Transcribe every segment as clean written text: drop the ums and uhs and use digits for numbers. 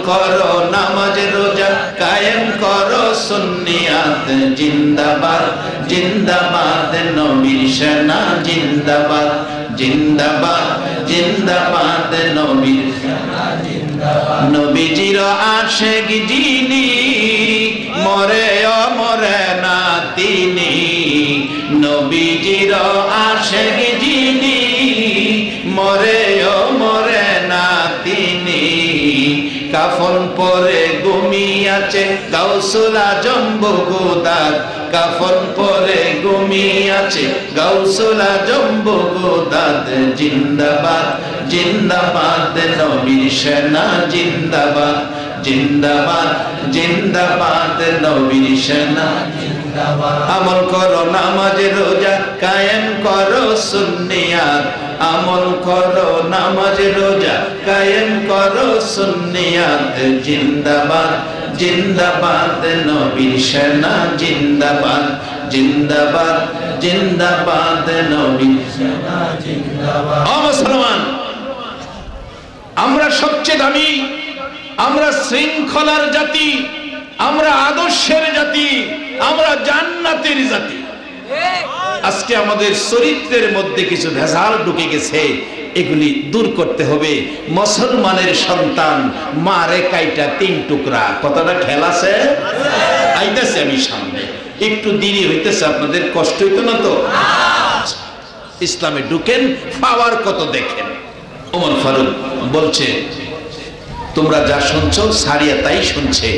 করো নামাজ রোজা কায়েম করো সুন্নিয়াত জিন্দাবাদ জিন্দাবাদ নবীর সেনা জিন্দাবাদ জিন্দাবাদ জিন্দাবাদ নবীর সেনা জিন্দাবাদ নবীজির আশিক যিনি মরে মরে না তিনি নবীজির আশিক যিনি মরে মরে না তিনি কাফন পরে ঘুমিয়াছে গাউসুল আজম বগদাদ কাফন পরে ঘুমিয়াছে গাউসুল আজম বগদাদ জিন্দাবাদ জিন্দাবাদ নবীর সেনা জিন্দাবাদ জিন্দাবাদ জিন্দাবাদ নবীর সেনা জিন্দাবাদ আমল করো নামাজ রোজা কায়েম করো সুন্নিয়াত আমল করো নামাজ রোজা কায়েম করো সুন্নিয়াত জিন্দাবাদ জিন্দাবাদ নবীর সেনা জিন্দাবাদ জিন্দাবাদ জিন্দাবাদ নবীর সেনা জিন্দাবাদ ও মুসলমান আমরা সবচেয়ে দামি আমরা শৃঙ্খলার জাতি আমরা আদর্শের জাতি আমরা জান্নাতের জাতি আজকে আমাদের চরিত্রের মধ্যে কিছু ভেজাল ঢুকে গেছে এগুলি দূর করতে হবে মুসলমানের সন্তান মারে কাইটা তিন টুকরা কথাটা খেয়াল আছে আইতাছে আমি সামনে একটু দেরি হইতেছে আপনাদের কষ্ট হইতো না তো ইসলামে ঢুকেন পাওয়ার কত দেখেন ওমর ফারুক বলছে তোমরা যা শুনছো সারিয়া তাই শুনছে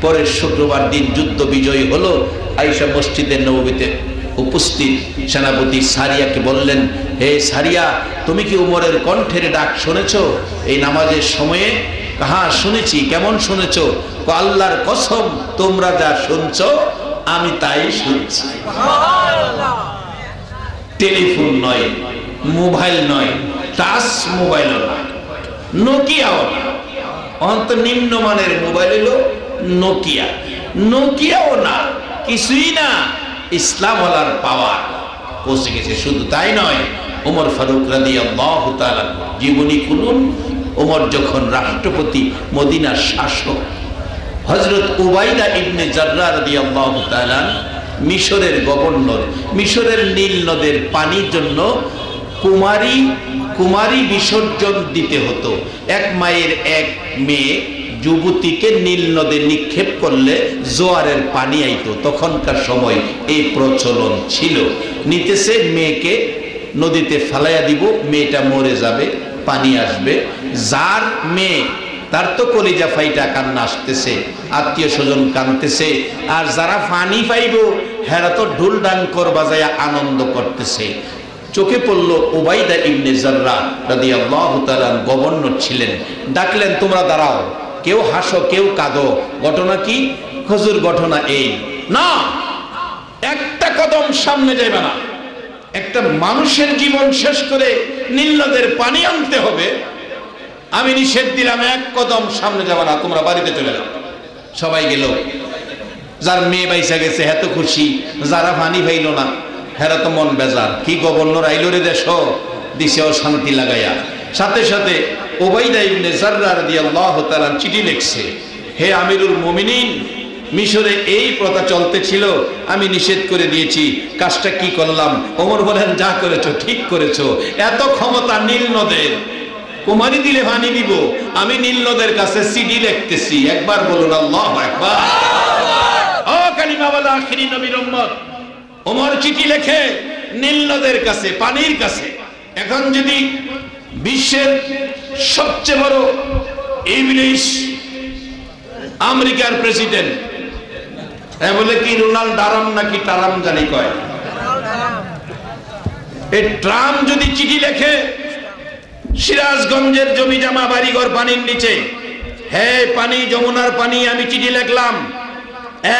পরের শুক্রবার দিন যুদ্ধ বিজয়ী হলো আয়েশা মসজিদে নববীতে উপস্থিত সেনাপতি সারিয়াকে বললেন হে সারিয়া তুমি কি উমরের কণ্ঠের ডাক শুনেছো এই নামাজের সময়ে হ্যাঁ শুনেছি কেমন শুনেছো আল্লাহর কসম তোমরা যা শুনছো আমি তাই শুনছি টেলিফোন নয় মোবাইল নয় টাচ মোবাইল নয় নোকিয়াও না অন্ত নিম্নমানের মোবাইল হলো নোকিয়া নোকিয়াও না কিছুই না ইসলাম ওয়ালার পাওয়ার পৌঁছে গেছে শুধু তাই নয় ওমর ফারুক রাদিয়াল্লাহু তাআলা জীবনী খুলুন ওমর যখন রাষ্ট্রপতি মদিনার শাসক হযরত উবাইদা ইবনে জাররাহ রাদিয়াল্লাহু তাআলা মিশরের গভর্নর মিশরের নীল নদের পানির জন্য কুমারী বিসর্জন দিতে হতো এক মায়ের এক মেয়ে যুবতীকে নীল নদে নিক্ষেপ করলে জোয়ারের পানি আইতো তখনকার সময় এই প্রচলন ছিল নিতেছে মেয়েকে নদীতে ফেলাইয়া দিব মেয়েটা মরে যাবে পানি আসবে যার মেয়ে তার তো কলিজা ফাইটা কান্না আসতেছে আত্মীয় স্বজন কাঁদতেছে আর যারা পানি পাইব হেরা তো ঢুল ডাঙ্কর বাজায়া আনন্দ করতেছে চোখে পড়ল উবাইদা ইবনে জাররাহ রাদিয়াল্লাহু তাআলা গভর্নর ছিলেন ডাকলেন তোমরা দাঁড়াও কেউ হাসো কেউ কাঁদো ঘটনা কি হুজুর ঘটনা এই না একটা কদম সামনে যাবে না একটা মানুষের জীবন শেষ করে নীল নদের পানি আনতে হবে আমি নিষেধ দিলাম এক কদম সামনে যাবে না তোমরা বাড়িতে চলে যাও সবাই গেল যার মেয়ে বাইসা গেছে এত খুশি যারা পানি পাইল না হেরা তো মন বেজার কি গভর্নর আইলো রে দেশ দিশেও শান্তি লাগাইয়া সাথে সাথে উবাইদা ইবনে জাররাহ রাদিয়াল্লাহু তাআলা চিঠি লিখছে হে আমিরুল মুমিনিন মিশরে এই প্রথা চলতে ছিল আমি নিষেধ করে দিয়েছি কাজটা কি করলাম ওমর বলেন যা করেছো ঠিক করেছো এত ক্ষমতা নীল নদের কুমারী দিলে পানি দিব আমি নীল নদের কাছে চিঠি লিখতেছি একবার বলুন আল্লাহু আকবার ও কালিমাওয়ালা আখিরি নবীর উম্মত ওমর চিঠি লেখে নীল নদের কাছে পানির কাছে এখন যদি বিশ্বের সবচেয়ে বড় ইবলিশ আমেরিকার প্রেসিডেন্ট বলে কি রোনাল্ড ডারাম নাকি টারাম জানি কয় এই ট্রাম্প যদি চিঠি লেখে সিরাজগঞ্জের জমি জমা বাড়িঘর পানির নিচে হে পানি যমুনার পানি আমি চিঠি লিখলাম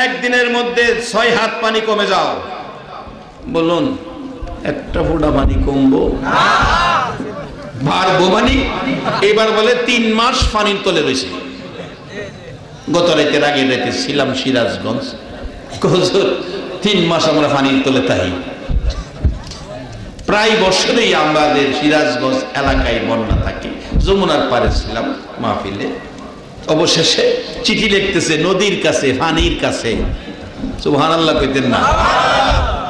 একদিনের মধ্যে 6 হাত পানি কমে যাও বলুন একটা ফোঁটা পানি কমবো পারবো মানে এবার বলে 3 মাস পানির তলে রয়েছে গত রাতের আগে রাতে ছিলাম সিরাজগঞ্জ 3 মাস আমরা পানির তলে তাই প্রায় বছরেই আমাদের সিরাজগঞ্জ এলাকায় বন্যা থাকে যমুনার পারে ছিলাম মাহফিলে অবশেষে চিঠি লিখতেছে নদীর কাছে, পানির কাছে। সুবহানাল্লাহ কইতেন না?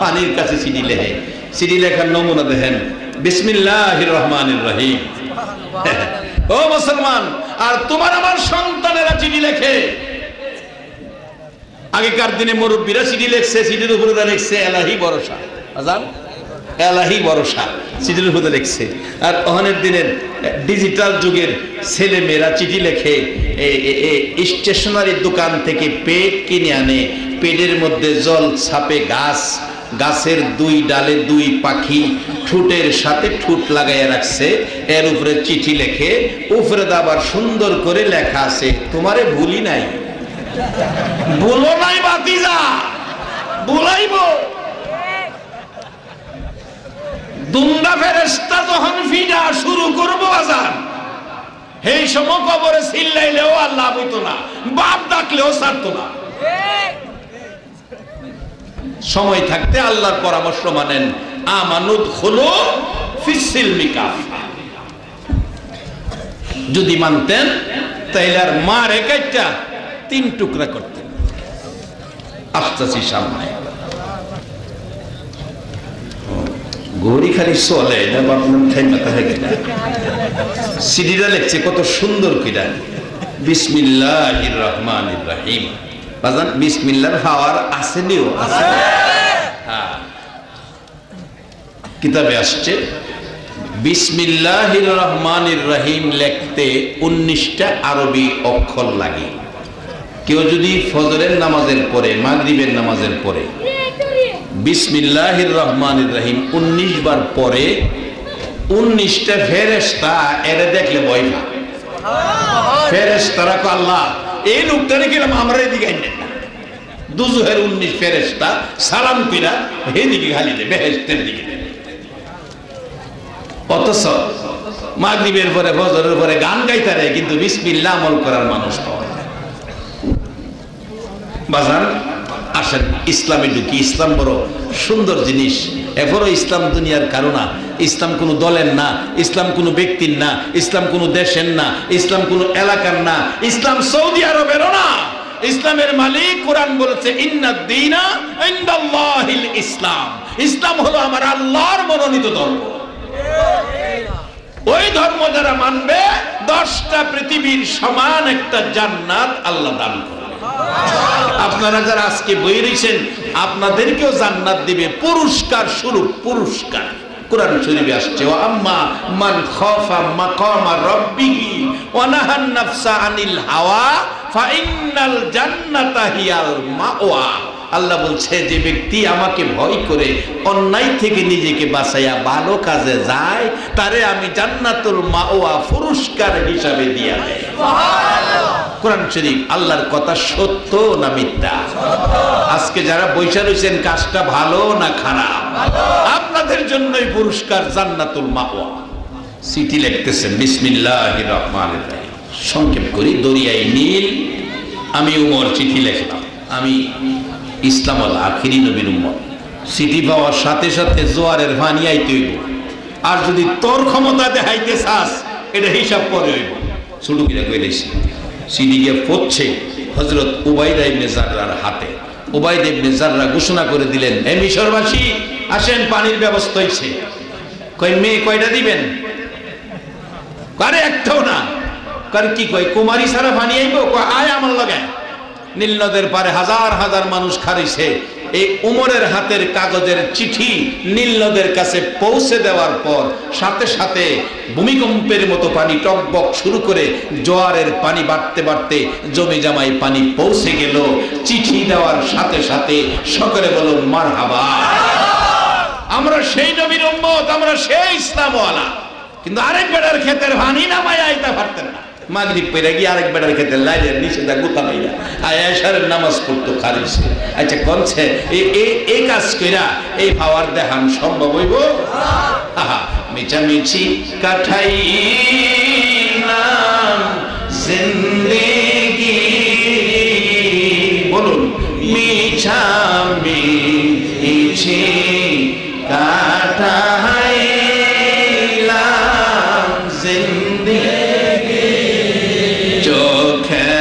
পানির কাছে চিঠি লেখে। চিঠি লেখার নমুনা দেখেন, বিসমিল্লাহির রহমানির রহিম। ও মুসলমান, আর তোমার আমার সন্তানেরা চিঠি লেখে। আগেকার দিনে মুরব্বীরা চিঠি লিখছে, চিঠির উপরে লিখছে এলাহি ভরসা। আজান, এলাহি ভরসা চিঠির উপরে লিখছে। আর ওখানের দিনের ডিজিটাল যুগের ছেলে মেয়েরা চিঠি লেখে, স্টেশনারি দোকান থেকে পেড কিনে আনে, পেডের মধ্যে জল ছাপে গাছ, গাছের দুই ডালে দুই পাখি ঠুটের সাথে ঠুট লাগাইয়া রাখছে, এর উপরে চিঠি লেখে। উপরে আবার সুন্দর করে লেখা আছে, তোমারে ভুলি নাই। ভুলো নাই বাতিজা, ভুলাইব। দুন্দা ফেরেশতা যখন ফিডা শুরু করবো আজান, এই সময় কবরে চিল্লাইলেও আল্লাহ হইতো না, বাপ ডাকলেও ছাড়তো না। সময় থাকতে আল্লাহর পরামর্শ মানেন। আমানুদ খুলু ফিসিলমি কাফা। যদি মানতেন তাইলে আর মার একাইটা 3 টুকরা করতেন। আসতেছি সামনে, গড়ি খালি চলে না, আপনার ঠাইমাতা হয়ে গেল। সিডিটা লিখছে কত সুন্দর কিরা, বিসমিল্লাহির রহমানির রহিম। বাজান বিসমিল্লাহর হাওয়ার আসেনিও আছে। হ্যাঁ, কিতাবে আসছে বিসমিল্লাহির রহমানির রহিম লিখতে 19টা আরবি অক্ষর লাগে। কেউ যদি ফজরের নামাজের পরে, মাগরিবের নামাজের পরে বিসমিল্লাহির রহমানির রহিম 19 বার পরে, 19টা ফেরেশতা এর দেখলে ভয় না। ফেরেশতারা কো আল্লাহ এই লোকটারে গেলাম আমরা এদিকে আইনেন না। দুজহের 19 ফেরেশতা সালাম কইরা এদিকে খালি দে, বেহেশতের দিকে। অথচ মাগরিবের পরে ফজরের পরে গান গাইতারে, কিন্তু বিসমিল্লাহ আমল করার মানুষ পাওয়া যায়। বাজান আসেন ইসলামে ঢুকি। ইসলাম বড় সুন্দর জিনিস। এরপরও ইসলাম দুনিয়ার কারো না, ইসলাম কোনো দলের না, ইসলাম কোনো ব্যক্তির না, ইসলাম কোনো দেশের না, ইসলাম কোনো এলাকার না, ইসলাম সৌদি আরবেরও না। ইসলামের মালিক কোরআন বলেছে ইন্নাদ দীনা ইনদাল্লাহিল ইসলাম। ইসলাম হলো আমার আল্লাহর মনোনীত ধর্ম। ওই ধর্ম যারা মানবে 10টা পৃথিবীর সমান একটা জান্নাত আল্লাহ দান করবে। আপনারা যারা আজকে বই রয়েছেন, আপনাদেরকেও জান্নাত দিবে পুরস্কার স্বরূপ। পুরস্কার কোরআন শরীফে আসছে, ওয়া আম্মা মান খাফা মাকামা রাব্বিহি ওয়া নাহান নাফসা আনিল হাওয়া ফাইন্নাল জান্নাতা হিয়াল মাওয়া। আল্লাহ বলছে, যে ব্যক্তি আমাকে ভয় করে অন্যায় থেকে নিজেকে বাঁচাইয়া ভালো কাজে যায়, তারে আমি জান্নাতুল মাওয়া পুরস্কার হিসাবে দিয়া দেই। কোরআন শরীফ। আল্লাহর কথা সত্য না মিথ্যা? আজকে যারা বৈশা রয়েছেন, কাজটা ভালো না খারাপ? আপনাদের জন্যই পুরস্কার জান্নাতুল মাওয়া। চিঠি লিখতেছেন বিসমিল্লাহির রহমানির রহিম। সংক্ষেপ করি, দরিয়ায় নীল আমি উমর চিঠি লিখলাম। আমি ইসলাম আল আখিরি নবীর উম্মত। চিঠি পাওয়ার সাথে সাথে জোয়ারের পানি আইতে হইব। আর যদি তোর ক্ষমতা দেখাইতে চাস, এটা হিসাব করে হইব। ছোট কিরা কইলেছি চিঠি গিয়ে পড়ছে হযরত উবাইদা ইবনে জাররার হাতে। উবাইদা ইবনে জাররা ঘোষণা করে দিলেন, হে মিশরবাসী, আসেন, পানির ব্যবস্থা হইছে। কই মেয়ে কয়টা দিবেন? আরে একটাও না। কারণ কি কয়, কুমারী ছাড়া পানি আইব? আয় আমার লগে। নীল নদের পারে হাজার হাজার মানুষ খারিছে। এই উমরের হাতের কাগজের চিঠি নীল নদের কাছে পৌঁছে দেওয়ার পর সাথে সাথে ভূমিকম্পের মতো পানি টকবক শুরু করে জোয়ারের পানি বাড়তে বাড়তে জমি জামাই পানি পৌঁছে গেল। চিঠি দেওয়ার সাথে সাথে সকলে বলুন মারহাবা। আমরা সেই নবীর উম্মত, আমরা সেই ইসলামওয়ালা। কিন্তু আরেক বেটার ক্ষেতের পানি নামায় আইতে পারতেন না। মাগরিব পড়ে গিয়ে আরেক বেটার খেতে লাইলের নিচে দা গুতা মাইরা আয়েশার নামাজ পড়তো খারিছে। আচ্ছা কোনছে এই কাজ কইরা এই পাওয়ার দেখান সম্ভব হইব? আহা, মিছামিছি কাটাইলাম জিন্দেগি, বলুন মিছামিছি কাটাইলাম জিন্দেগি, চোখে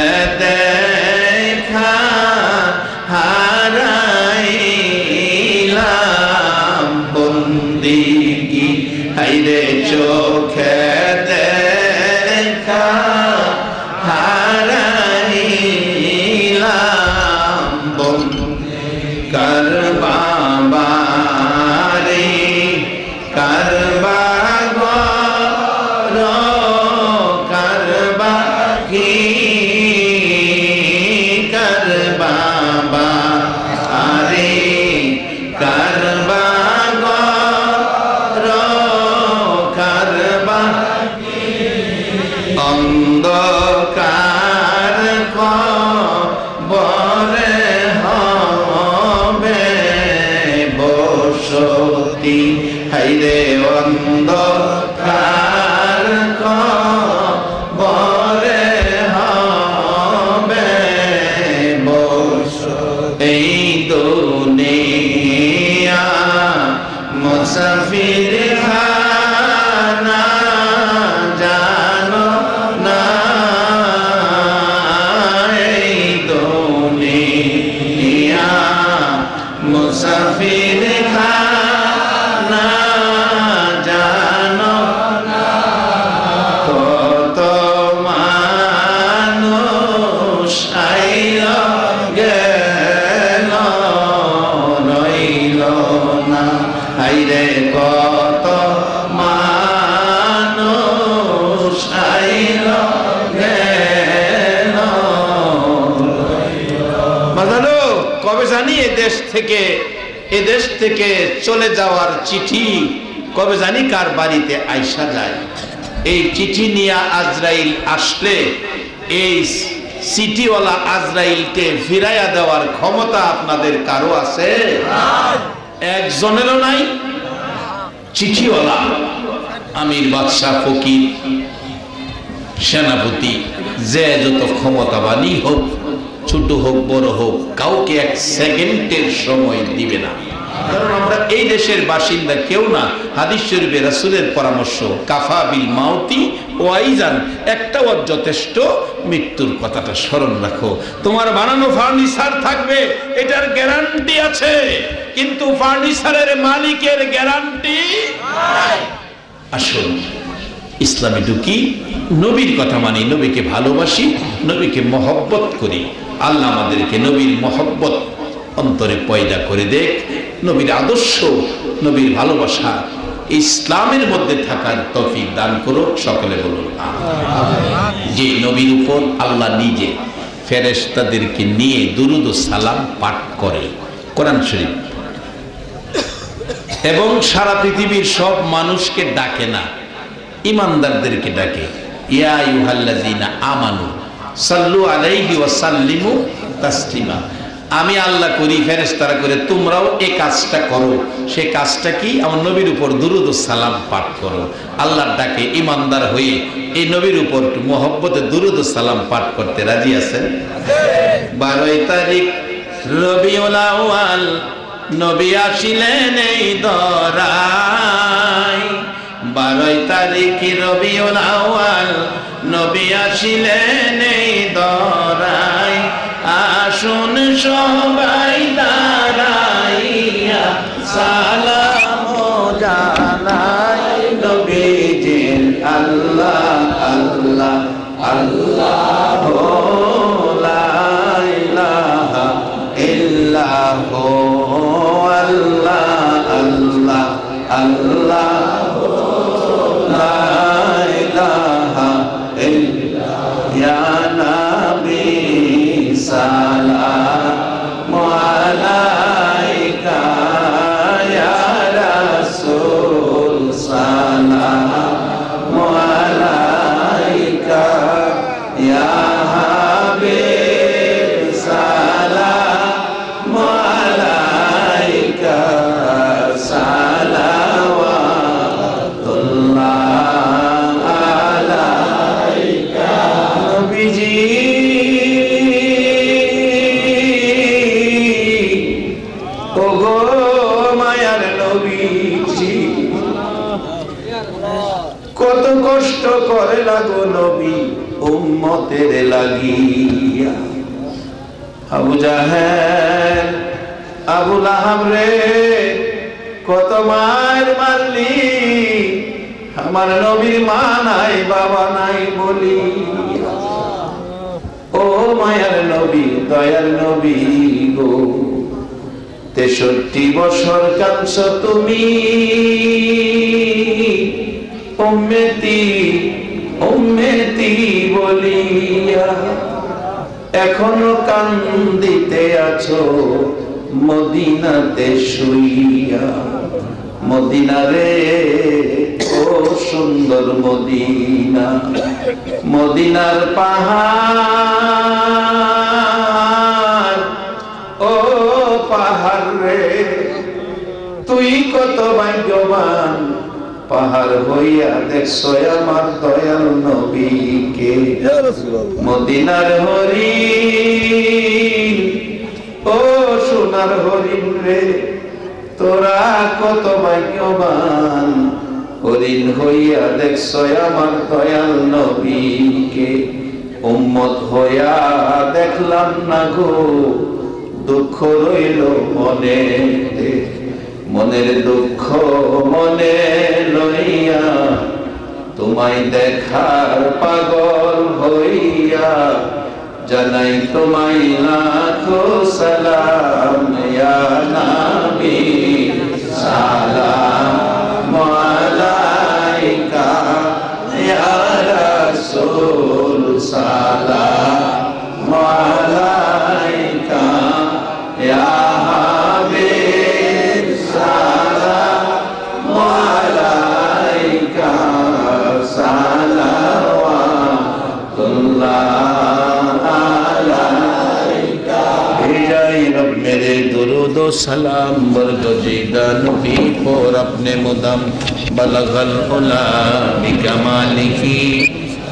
হাইরে অন্ধকার কবরে হবে বসত, এই দুনিয়া মুসাফির খানা জানো না, এই দুনিয়া মুসাফির খানা জানো না, কত মানুষ আইল গেল রইল না, হাইরে কত মানুষ আইল গেল বাজানো। কবে জানি এ দেশ থেকে চলে যাওয়ার চিঠি কবে জানি কার বাড়িতে আইসা যায়। এই চিঠি নিয়ে আজরাইল আসলে এই চিঠিওয়ালা আজরাইলকে ফিরাইয়া দেওয়ার ক্ষমতা আপনাদের কারো আছে? একজনেরও নাই। চিঠিওয়ালা আমির, বাদশাহ, ফকির, সেনাপতি, যে যত ক্ষমতাবানই হোক, ছোট হোক বড় হোক, কাউকে এক সেকেন্ডের সময় দিবে না। কারণ আমরা এই দেশের বাসিন্দা কেউ না। হাদিস শরীফে রাসূলের পরামর্শ, কাফা বিল মাউতি ওয়াইজান, একটা ওয়াজ যথেষ্ট, মৃত্যুর কথাটা স্মরণ রাখো। তোমার বানানো ফার্নিচার থাকবে, এটার গ্যারান্টি আছে, কিন্তু ফার্নিচারের মালিকের গ্যারান্টি নাই। আসুন ইসলামে ঢুকি, নবীর কথা মানি, নবীকে ভালোবাসি, নবীকে মহব্বত করি। আল্লাহ আমাদেরকে নবীর মহব্বত অন্তরে পয়দা করে দেখ, নবীর আদর্শ, নবীর ভালোবাসা ইসলামের মধ্যে থাকার তৌফিক দান করো। সকলে বলুন আমিন। যে নবীর উপর আল্লাহ নিজে ফেরেশতাদেরকে নিয়ে দুরূদ ও সালাম পাঠ করে কোরআন শরীফ, এবং সারা পৃথিবীর সব মানুষকে ডাকে না, ইমানদারদেরকে ডাকে। ইয়া আইয়ুহাল্লাযীনা আমানু সাল্লু আলাইহি ওয়া সাল্লিমু তাসলিমা। আমি আল্লাহ করি, ফেরেশতারা করে, তোমরাও এই কাজটা করো। সেই কাজটা কি? আমার নবীর উপর দুরূদ ও সালাম পাঠ করো। আল্লাহর ডাকে ইমানদার হয়ে এই নবীর উপর মহব্বতে দুরূদ ও সালাম পাঠ করতে রাজি আছেন? 12 তারিখ রবিউল আউয়াল নবী আসিলেন এই দরায়। 12 তারিখ রবিউল আউয়াল নবী আসিলেন এই দরায়। আসুন সবাই দাঁড়াইয়া সালাম জানাই নবীজির আল্লাহ আল্লাহ আল্লাহ লা ইলাহা ইল্লাহু আল্লাহ আল্লাহ আল্লাহ লা ইলাহা ইল্লা ইয়া নবী সালামু আলাইকা ইয়া রাসূল সালামু আলাইকা ইয়া হাবিব সালামু আলাইকা সালাওয়াতুল্লাহ আলাইকা নবীজি। কত কষ্ট করে লাগো নবী উম্মতের লাগিয়া। আবু জাহেল, আবু লাহাব রে, কত মায়ের মারলি, আমার নবীর মা নাই বাবা নাই বলি। ও মায়ার নবী, দয়ার নবী গো, 63 বছর কাঁদছ তুমি উম্মতি উম্মতি বলিয়া। এখনো কান্দিতে আছো মদিনাতে শুইয়া। মদিনা রে ও সুন্দর মদিনা, মদিনার পাহাড়, ও পাহাড় রে তুই কত ভাগ্যবান পাহাড় হইয়া দেখছো আমার দয়াল নবীকে। মদিনার হরিণ ও সোনার হরিণ রে, তোরা কত ভাগ্যবান, হরিণ হইয়া দেখছো আমার দয়াল নবীকে। উম্মত হইয়া দেখলাম না গো, দুঃখ রইল মনে, মনের দুঃখ মনে লইয়া, তোমায় দেখার পাগল হইয়া, জানাই তোমায় লাখো সালাম ইয়া নবী, সালাম আলাইকা ইয়া রাসূল, সালাম আলাইকা ইয়া হাবিব, সালাম আলাইকা, সালাওয়াতুল্লাহ আলাইকা। भेजाई रब मेरे दुरूद व सलाम बरगजीदा नबी पर अपने मुदम, बलगल उला बिकमालिही,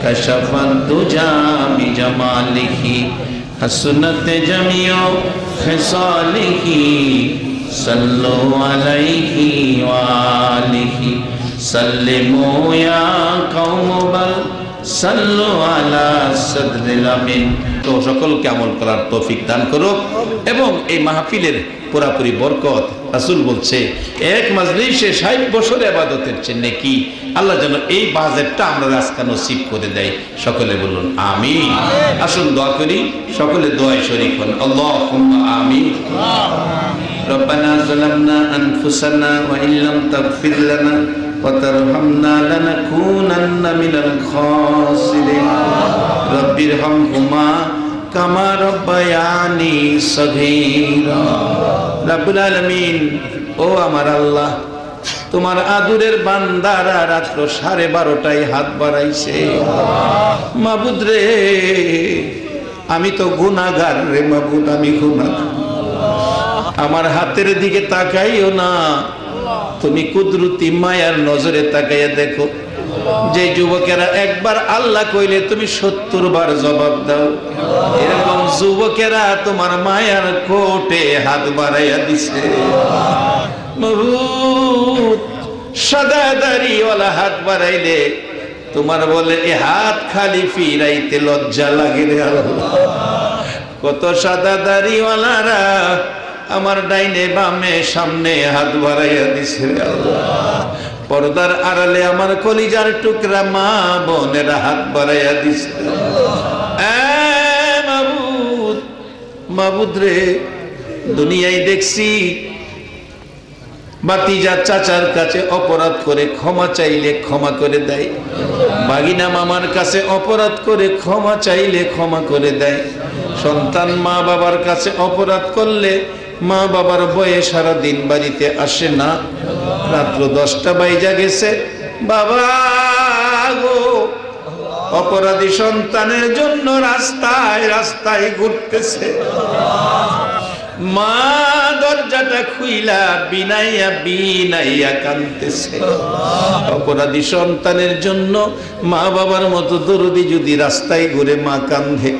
कशफत दुजा बिजमालिही, हसनत जमियो खिसालिही, सल्लु अलैहि व आलिहि, सल्लिमू या कौम बल सल्लु अला सदरिल आमीन। तो সকলকে আমল করার তৌফিক দান করুক এবং এই মাহফিলের পুরাপুরি বরকত, রাসূল বলছে এক মাজলিসে 60 বছর ইবাদতের চেয়ে নেকি, আল্লাহ যেন এই বাজেটটা আমরা আজকে নসিব করে দেয়। সকলে বলুন আমিন। আসুন দোয়া করি, সকলে দোয়ায় শরীক হন। আল্লাহুম্মা আমিন। রব্বানা যালামনা আনফুসানা ওয়া ইল্লাম তাগফির লানা ওয়া তারহামনা লানাকুনান্না মিনাল খাসিরিন। রব্বিরহামহুমা কামা রব্বায়ানি সগীরা। রব্বুল আলামিন, ও আমার আল্লাহ, তোমার আদুরের বান্দারা রাত্র 12:30টায় হাত বাড়াইছে। মাবুদ রে, আমি তো গুনাহগার রে মাবুদ, আমি গুনাহগার। আমার হাতের দিকে তাকাইও না, তুমি কুদরতি মায়ার নজরে তাকাইয়া দেখো। যে যুবকেরা একবার আল্লাহ কইলে তুমি 70 বার জবাব দাও, এরকম যুবকেরা তোমার মায়ার কোটে হাত বাড়াইয়া দিছে। মাবুদ, সাদা দাড়িওয়ালা হাত বাড়াইলে তোমার বলে এ হাত খালি ফিরাইতে লজ্জা লাগে রে আল্লাহ। কত সাদা দাড়িওয়ালারা আমার ডাইনে বামে সামনে হাত বাড়াইয়া দিছে রে আল্লাহ। পর্দার আড়ালে আমার কলিজার টুকরা মা বোনেরা হাত বাড়াইয়া দিছে। মাবুদ, মাবুদ রে, দুনিয়ায় দেখছি বাতিজা চাচার কাছে অপরাধ করে ক্ষমা চাইলে ক্ষমা করে দেয়, বাগিনা মামার কাছে অপরাধ করে ক্ষমা চাইলে ক্ষমা করে দেয়। সন্তান মা বাবার কাছে অপরাধ করলে মা বাবার ভয়ে সারা দিন বাড়িতে আসে না। রাত্র 10টা বাইজা গেছে, বাবা গো, অপরাধী সন্তানের জন্য রাস্তায় রাস্তায় ঘুরতেছে। মা দরজাটা খুইলা বিনাইয়া বিনাইয়া কাঁদতেছে। অপরাধী সন্তানের জন্য মা বাবার মতো দরদি যদি রাস্তায় ঘুরে মা কাঁদে,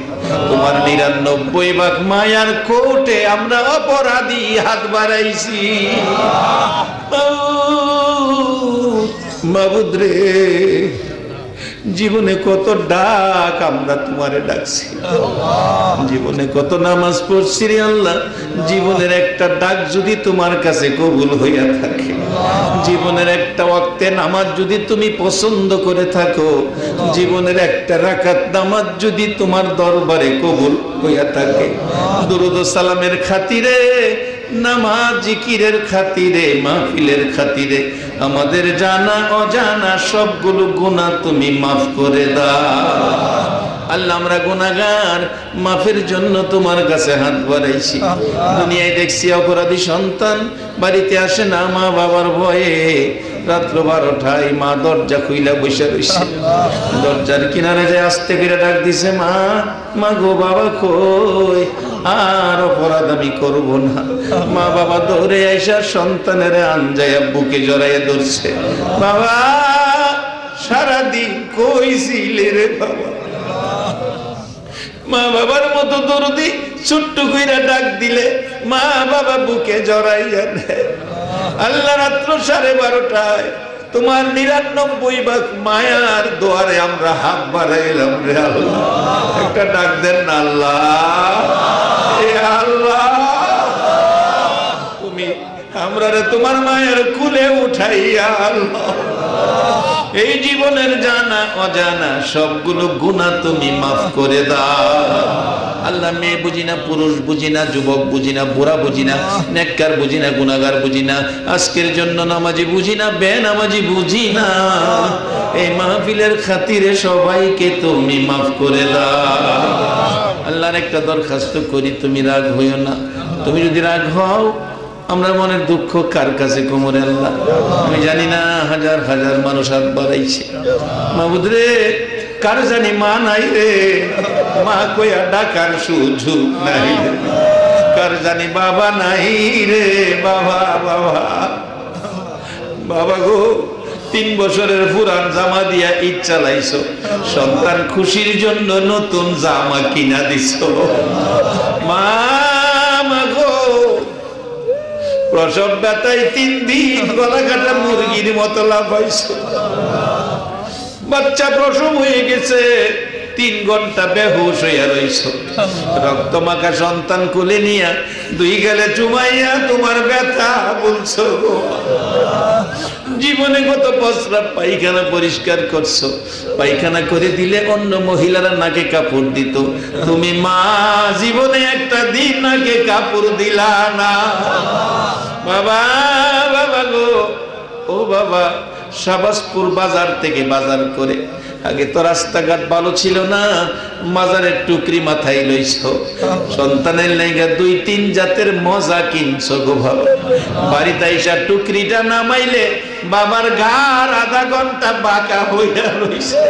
তোমার 99 ভাগ মায়ার কোটে আমরা অপরাধী হাত বাড়াইছি। মাবুদ রে, জীবনে কত ডাক আমরা তোমারে ডাকছি, জীবনে কত নামাজ পড়ছি রে আল্লাহ। জীবনের একটা ডাক যদি তোমার কাছে কবুল হইয়া থাকে, জীবনের একটা ওয়াক্তে নামাজ যদি তুমি পছন্দ করে থাকো, জীবনের একটা রাকাত নামাজ যদি তোমার দরবারে কবুল হইয়া থাকে, দুরূদ ও সালামের খাতিরে, নামাজ জিকিরের খাতিরে, মাহফিলের খাতিরে আমাদের জানা অজানা সবগুলো গুনাহ তুমি মাফ করে দাও। আল্লাহ, আমরা গুনাহগার, মাফের জন্য তোমার কাছে হাত বাড়াইছি। দুনিয়ায় দেখছি অপরাধী সন্তান বাড়িতে আসে না মা বাবার ভয়ে। রাত্র 12টায় মা দরজা খুইলা বসে রইছে, দরজার কিনারে যে আস্তে করে ডাক দিছে, মা, মা গো, বাবা কই? আর অপরাধ আমি করব না। মা বাবা দৌড়ে আইসা সন্তানের আঞ্জায়া বুকে জড়াইয়া ধরছে। বাবা সারাদিন কই ছিলে রে বাবা? মা বাবার মতো দরদি ছোট্ট কইরা ডাক দিলে মা বাবা বুকে জড়াইয়া নেয়। আল্লাহ রাত্র 12:30 তোমার 99 ভাগ মায়ার দোয়ারে আমরা হাত বাড়াইলাম রে আল্লাহ। একটা ডাক দেন না আল্লাহ, এ আল্লাহ তুমি আমরা রে তোমার মায়ের কুলে উঠাইয়া আল্লাহ এই জীবনের জানা অজানা সবগুলো গুনাহ তুমি মাফ করে দাও আল্লাহ। মেয়ে বুঝি না, পুরুষ বুঝি না, যুবক বুঝি না, বুড়া বুঝি না, নেককার বুঝি না, গুনাহগার বুঝি না, আজকের জন্য নামাজি বুঝি না, বেনামাজি বুঝি না, এই মাহফিলের খাতিরে সবাইকে তুমি মাফ করে দাও আল্লাহর একটা দরখাস্ত করি, তুমি রাগ হইও না। তুমি যদি রাগ হও আমরা মনের দুঃখ কার কাছে কোমরে আল্লাহ আমি জানি না। হাজার হাজার মানুষ হাত বাড়াইছে। মাহবুদ রে কার জানি মা নাই রে, মা কইয়া ডাকার সুযোগ নাই রে। কার জানি বাবা নাই রে, বাবা বাবা বাবা গো 3 বছরের পুরান জামা দিয়া ঈদ চালাইছো, সন্তান খুশির জন্য নতুন জামা কিনা দিছো। মা গো প্রসব ব্যথায় 3 দিন গলা কাটা মুরগির মতো লাফাইছো। বাচ্চা প্রসব হয়ে গেছে, 3 ঘন্টা বেহুশ হইয়া রইছো। রক্ত মাখা সন্তান কোলে নিয়া 2 গালে চুমাইয়া তোমার ব্যথা বলছো। জীবনে কত প্রস্রাব পায়খানা পরিষ্কার করছো, পায়খানা করে দিলে অন্য মহিলারা নাকে কাপড় দিত, তুমি মা জীবনে একটা দিন নাকে কাপড় দিলা না। বাবা বাবা গো ও বাবা, শাহবাজপুর বাজার থেকে বাজার করে, আগে তো রাস্তাঘাট ভালো ছিল না, মাজারের টুকরি মাথায় লইছো, সন্তানের লাইগা 2-3 জাতের মজা কিনছো গো ভালো। বাড়িতে আইসা টুকরিটা নামাইলে বাবার গার আধা ঘন্টা বাঁকা হইয়া রইছে,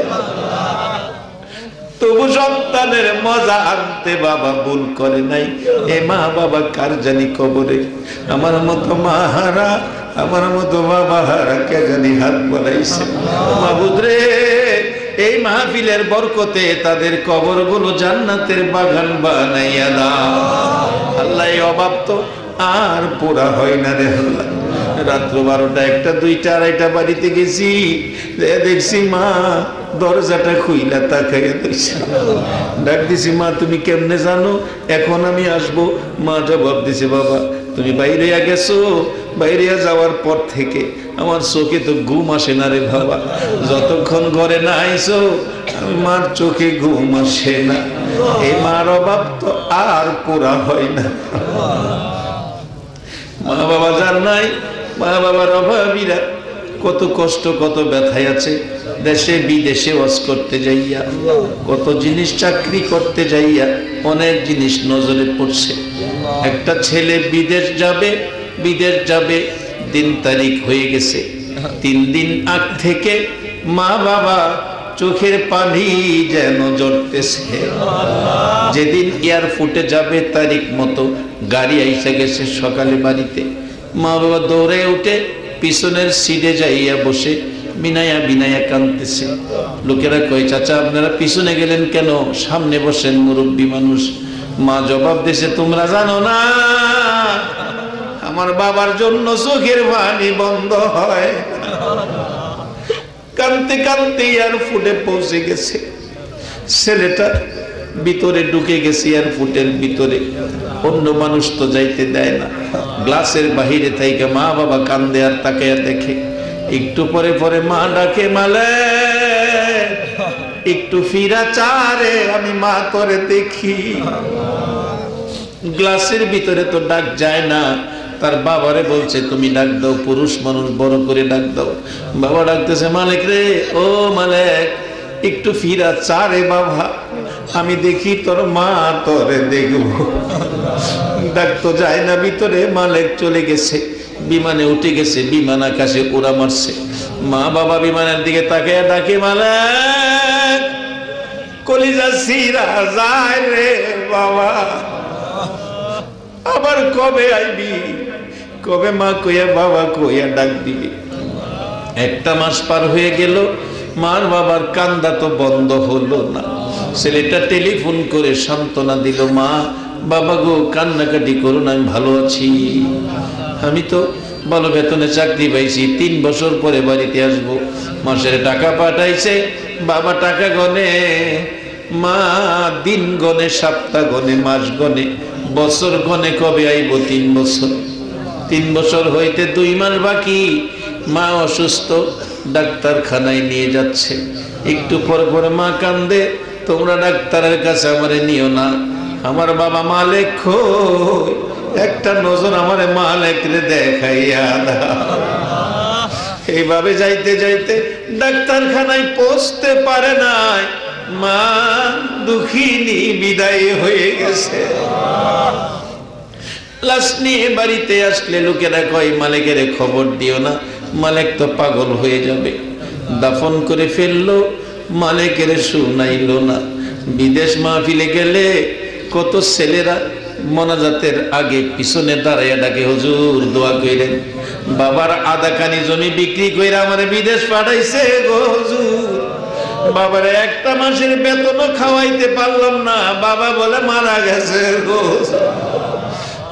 তবু সন্তানের মজা আনতে বাবা ভুল করে নাই। এ মা বাবা কার জানি কবরে, আমার মতো মা হারা, আমার মতো বাবা হারা কে জানি হাত বাড়াইছে। মাহবুদ রে এই মাহফিলের বরকতে তাদের কবরগুলো জান্নাতের বাগান বানাইয়া দাও আল্লাহ। এই অভাব তো আর পুরা হয় না রে আল্লাহ। রাত্র 12টা, 1টা, 2টা, 2:30 বাড়িতে গেছি, দেখছি মা দরজাটা খুইলা তাকাইয়া দিছে। ডাক দিছি, মা তুমি কেমনে জানো এখন আমি আসবো? মা জবাব দিছে, বাবা তুমি বাইরে গেছো, বাইরে যাওয়ার পর থেকে আমার চোখে তো ঘুম আসে না রে বাবা। যতক্ষণ ঘরে না আইছো মার চোখে ঘুম আসে না। এই মার অভাব তো আর পুরা হয় না। মা বাবা যার নাই, মা বাবার অভাবীরা কত কষ্ট কত ব্যথায় আছে। দেশে বিদেশে ওয়াজ করতে যাইয়া, কত জিনিস চাকরি করতে যাইয়া অনেক জিনিস নজরে পড়ছে। একটা ছেলে বিদেশ যাবে, দিন তারিখ হয়ে গেছে। 3 দিন আগ থেকে মা বাবা চোখের পানি যেন জড়তেছে। যেদিন এয়ারপোর্টে যাবে তারিখ মতো গাড়ি আইসা গেছে সকালে বাড়িতে। মা বাবা দৌড়ে উঠে পিছনের সিটে যাইয়া বসে বিনায়া বিনায়া কাঁদতেছে। লোকেরা কয়, চাচা আপনারা পিছনে গেলেন কেন, সামনে বসেন, মুরব্বী মানুষ। মা জবাব দিয়েছে, তোমরা জানো না আমার বাবার জন্য চোখের পানি বন্ধ হয়। কাঁদতে কাঁদতে এয়ারপোর্টে পৌঁছে গেছে। ছেলেটা ভিতরে ঢুকে গেছে এয়ারপোর্টের ভিতরে, অন্য মানুষ তো যাইতে দেয় না। গ্লাসের বাহিরে থেকে মা বাবা কান্দে আর তাকাইয়া দেখে। একটু পরে পরে মা ডাকে, মালে একটু ফিরা চারে, আমি মা তোরে দেখি। গ্লাসের ভিতরে তো ডাক যায় না। তার বাবারে বলছে, তুমি ডাক দাও, পুরুষ মানুষ বড় করে ডাক দাও। বাবা ডাকতেছে, মালিক রে, ও মালিক একটু ফিরা চারে বাবা, আমি দেখি তোর মা তোরে দেখব। ডাক তো যায় না ভিতরে। মালিক চলে গেছে, বিমানে উঠে গেছে, বিমান আকাশে উড়া মারছে। মা বাবা বিমানের দিকে তাকিয়ে ডাকে, মালিক কলিজা সিরা যায় রে বাবা। আবার কবে আইবি, কবে মা কইয়া বাবা কইয়া ডাক দিবি। একটা মাস পার হয়ে গেল, মার বাবার কান্দা তো বন্ধ হলো না। ছেলেটা টেলিফোন করে সান্ত্বনা দিল, মা বাবা গো কান্নাকাটি করুন, আমি ভালো আছি। আমি তো ভালো বেতনে চাকরি পাইছি, 3 বছর পরে বাড়িতে আসবো। মাসের টাকা পাঠাইছে, বাবা টাকা গনে, মা দিন গনে, সপ্তাহ গনে, মাস গনে, বছর গনে, কবে আইব 3 বছর। 3 বছর হইতে 2 মাস বাকি। মা অসুস্থ, ডাক্তারখানায় নিয়ে যাচ্ছে। একটু পর পর মা কান্দে, তোমরা ডাক্তারের কাছে আমারে নিও না, আমার বাবা মালিক কই, একটা নজর আমারে মালিক রে দেখাইয়া দাও। এইভাবে যাইতে যাইতে ডাক্তারখানায় পৌঁছতে পারে নাই, মা দুঃখিনী বিদায় হয়ে গেছে। লাশ নিয়ে বাড়িতে আসলে লোকেরা কয়, মালিকের খবর দিও না, মালিক তো পাগল হয়ে যাবে। দাফন করে ফেললো, মালিকের শুনাইলো না। বিদেশ মাহফিলে গেলে কত ছেলেরা মোনাজাতের আগে পিছনে দাঁড়াইয়া ডাকে, হুজুর দোয়া কইরেন, বাবার আধাখানি জমি বিক্রি কইরা আমারে বিদেশ পাঠাইছে গো হুজুর, বাবার একটা মাসের বেতনও খাওয়াইতে পারলাম না, বাবা বলে মারা গেছে গো।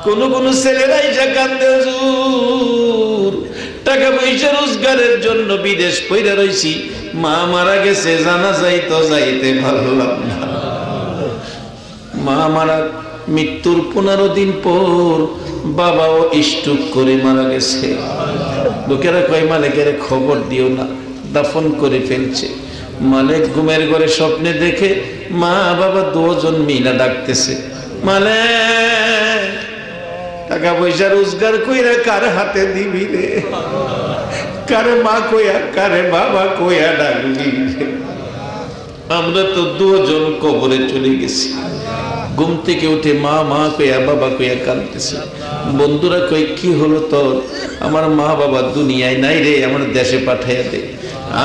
কোন কোন ছেলেরাই যা কান্দে, হুজুর টাকা পয়সা রোজগারের জন্য বিদেশ পইরা রইছি, মা মারা গেছে, জানা যাইতো যাইতে পারলাম না। মা মারা মৃত্যুর 15 দিন পর বাবাও স্ট্রোক করে মারা গেছে। লোকেরা কয়, মালিকের খবর দিও না, দাফন করে ফেলছে। মালিক ঘুমের ঘরে স্বপ্নে দেখে মা বাবা 2 জন মিলা ডাকতেছে, মালিক টাকা পয়সা রোজগার কইরা কার হাতে দিবি রে, কারে মা কইয়া কারে বাবা কইয়া ডাকবি। আমরা তো 2 জন কবরে চলে গেছি। ঘুম থেকে উঠে মা মা কইয়া বাবা কইয়া কাঁদতেছে। বন্ধুরা কই, কি হলো তোর? আমার মা বাবা দুনিয়ায় নাই রে, আমার দেশে পাঠাইয়া দে।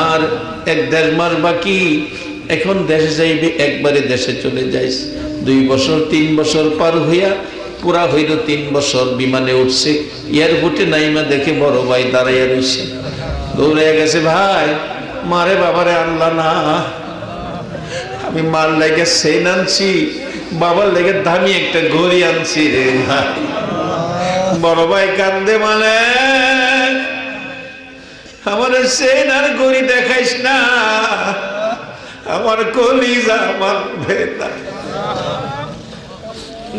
আর 1-1.5 মাস বাকি, এখন দেশে যাইবে, একবারে দেশে চলে যাইস। 2 বছর 3 বছর পার হইয়া পুরা হইল 3 বছর। বিমানে উঠছে, এয়ারপোর্টে নাইমা দেখে বড় ভাই দাঁড়াইয়া রইছে। দৌড়ে গেছে, ভাই মারে বাবারে আনলা না, আমি মার লাগে সেন আনছি, বাবার লেগে দামি একটা ঘড়ি আনছি রে ভাই। বড় ভাই কান্দে, মানে আমার সেন আর ঘড়ি দেখাইস না, আমার কলিজা মানবে না।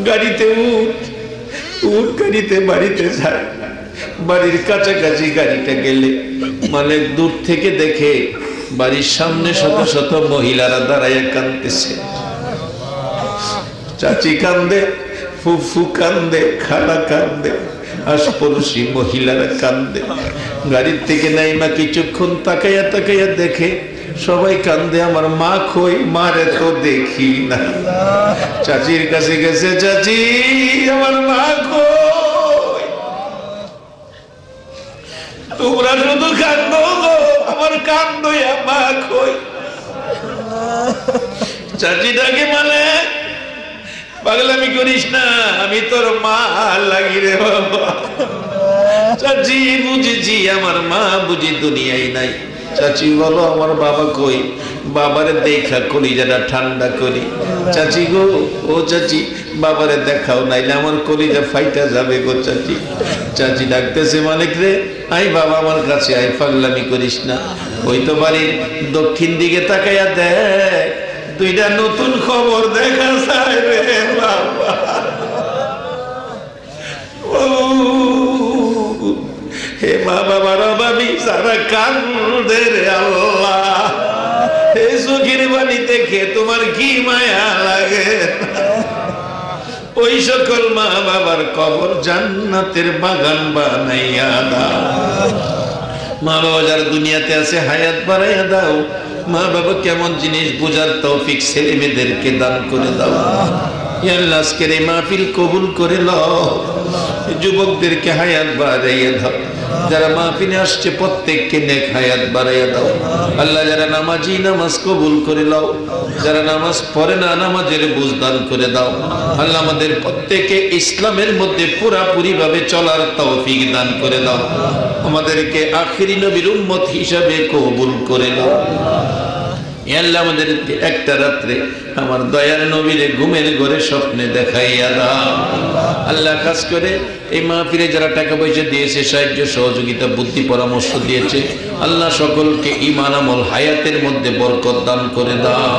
গাড়িতে উঠ গাড়িতে বাড়িতে যায়। বাড়ির কাছাকাছি গাড়িটা গেলে মালিক দূর থেকে দেখে বাড়ির সামনে শত শত মহিলারা দাঁড়াইয়া কাঁদতেছে। চাচি কান্দে, ফুফু কান্দে, খালা কান্দে, আশপাশি মহিলারা কান্দে। গাড়ির থেকে নাইমা কিছুক্ষণ তাকাইয়া তাকাইয়া দেখে সবাই কান্দে, আমার মা কই, মারে তো দেখি না। চাচির কাছে গেছে, চাচি আমার মা কই? তোমরা শুধু কান্দো গো, আমার কান্দো, মা কই? চাচিটাকে, মানে পাগলামি করিস না, আমি তোর মা লাগি রে বাবা। চাচি বুঝেছি, আমার মা বুঝি দুনিয়ায় নাই। চাচি বলো, আমার বাবা কই? বাবারে দেখা কলিজাটা ঠান্ডা করি। চাচি গো, ও চাচি বাবারে দেখাও, নাইলে আমার কলিজা ফাইটা যাবে গো চাচি। চাচি ডাকতেছে, মালিক রে আই বাবা আমার কাছে আই, পাগলামি করিস না। ওই তো বাড়ির দক্ষিণ দিকে তাকাইয়া দেখ, 2টা নতুন খবর দেখা যায় রে বাবা। হে মা বাবার অভাবী সারা কান্দে রে আল্লাহ, এই চোখের বাণী দেখে তোমার কি মায়া লাগে। ওই সকল মা বাবার কবর জান্নাতের বাগান বানাইয়া দাও। মা বাবা যারা দুনিয়াতে আছে হায়াত বাড়াইয়া দাও। মা বাবা কেমন জিনিস বোঝার তৌফিক ছেলে মেয়েদেরকে দান করে দাও। ইয়া আল্লাহ, আজকের এই মাহফিল কবুল করে লও। যুবকদেরকে হায়াত বাড়াইয়া দাও। যারা মাহফিলে আসছে প্রত্যেককে নেক হায়াত বাড়াইয়া দাও আল্লাহ। যারা নামাজি নামাজ কবুল করে দাও, যারা নামাজ পড়ে না নামাজের বুঝ দান করে দাও আল্লাহ। আমাদের প্রত্যেকে ইসলামের মধ্যে পুরাপুরি ভাবে চলার তৌফিক দান করে দাও। আমাদেরকে আখিরি নবীর উম্মত হিসাবে কবুল করে দাও। আল্লাহ আমাদের একটা রাত্রে আমার দয়ার নবীরে ঘুমের ঘরে স্বপ্নে দেখাইয়া দাও আল্লাহ। কাজ করে এই মাহফিলে যারা টাকা পয়সা দিয়েছে, সাহায্য সহযোগিতা বুদ্ধি পরামর্শ দিয়েছে আল্লাহ, সকলকে ঈমান আমল হায়াতের মধ্যে বরকত দান করে দাও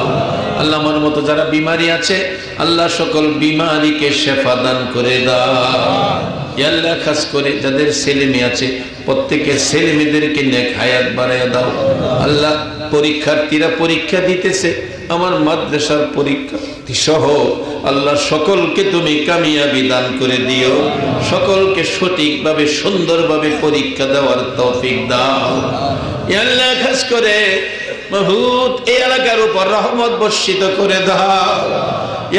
আল্লাহ। আমার মতো যারা বিমারি আছে আল্লাহ, সকল বিমারিকে শেফা দান করে দাও আল্লাহ। খাস করে যাদের ছেলে মেয়ে আছে প্রত্যেকের ছেলে মেয়েদেরকে নেক হায়াত বাড়াইয়া দাও আল্লাহ। পরীক্ষার্থীরা পরীক্ষা দিতেছে, আমার মাদ্রাসার পরীক্ষার্থী সহ আল্লাহ, সকলকে তুমি কামিয়াবি দান করে দিও, সকলকে সঠিকভাবে সুন্দরভাবে পরীক্ষা দেওয়ার তৌফিক দাও আল্লাহ। খাস করে মাহবুব এই এলাকার উপর রহমত বর্ষিত করে দাও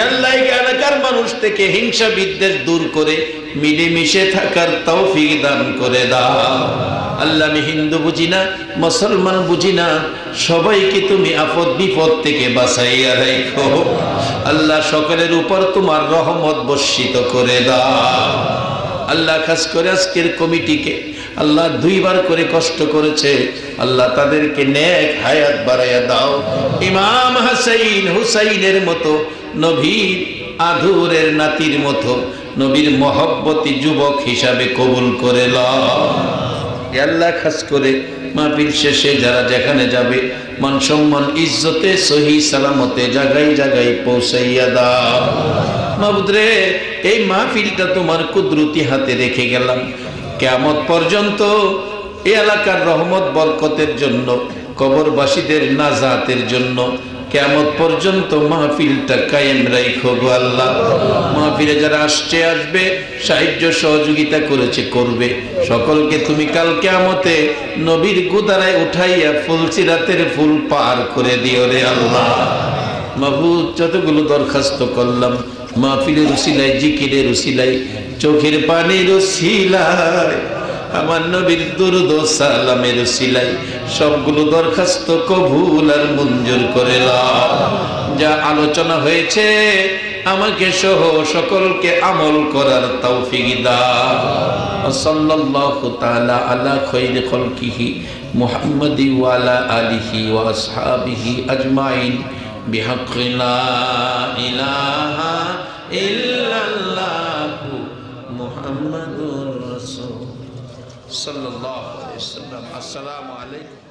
আল্লাহ। এই এলাকার মানুষ থেকে হিংসা বিদ্বেষ দূর করে মিলেমিশে থাকার তৌফিক দান করে দাও আল্লাহ। আমি হিন্দু বুঝি না, মুসলমান বুঝি না, সবাইকে তুমি আপদ বিপদ থেকে বাঁচাইয়া রাখো আল্লাহ। সকলের উপর তোমার রহমত বর্ষিত করে দাও আল্লাহ। খাস করে আজকের কমিটিকে আল্লাহ, দুইবার করে কষ্ট করেছে আল্লাহ, তাদেরকে নেক হায়াত বাড়াইয়া দাও। ইমাম হাসাইন হুসাইনের মতো, নবীর আদুরের নাতির মতো নবীর মহব্বতী যুবক হিসাবে কবুল করে লও আল্লাহ। খাস করে মাহফিল শেষে যারা যেখানে যাবে মান সম্মান ইজ্জতে সহি সালামতে জায়গায় জায়গায় পৌঁছাইয়া দাও মাবুদ রে। এই মাহফিলটা তোমার কুদরতি হাতে রেখে গেলাম, কিয়ামত পর্যন্ত এই এলাকার রহমত বরকতের জন্য, কবরবাসীদের নাজাতের জন্য কিয়ামত পর্যন্ত মাহফিলটা কায়েম রাখো গো আল্লাহ। মাহফিলে যারা আসছে আসবে, সাহায্য সহযোগিতা করেছে করবে, সকলকে তুমি কাল কিয়ামতে নবীর গুদারায় উঠাইয়া ফুলসিরাতের ফুল পার করে দিও রে আল্লাহ। মাহবুব যতগুলো দরখাস্ত করলাম মাহফিলের উসিলায়, জিকিরের উসিলায়, চোখের পানির উসিলায়, আমার নবীর দুরূদ ও সালামের উসিলায় সবগুলো দরখাস্ত কবুল আর মঞ্জুর করে নাও। যা আলোচনা হয়েছে আমাকে সহ সকলকে আমল করার তৌফিক দাও। সাল্লাল্লাহু তাআলা আলা খায়রি খালকিহি মুহাম্মাদি ওয়া আলা আলিহি ওয়া আসহাবিহি আজমাইন বিহাক্কি লা ইলাহা ইল্লাল্লাহু মুহাম্মাদুর রাসূল সাল্লাল্লাহু আলাইহি ওয়াসাল্লাম। আসসালামু আলাইকুম।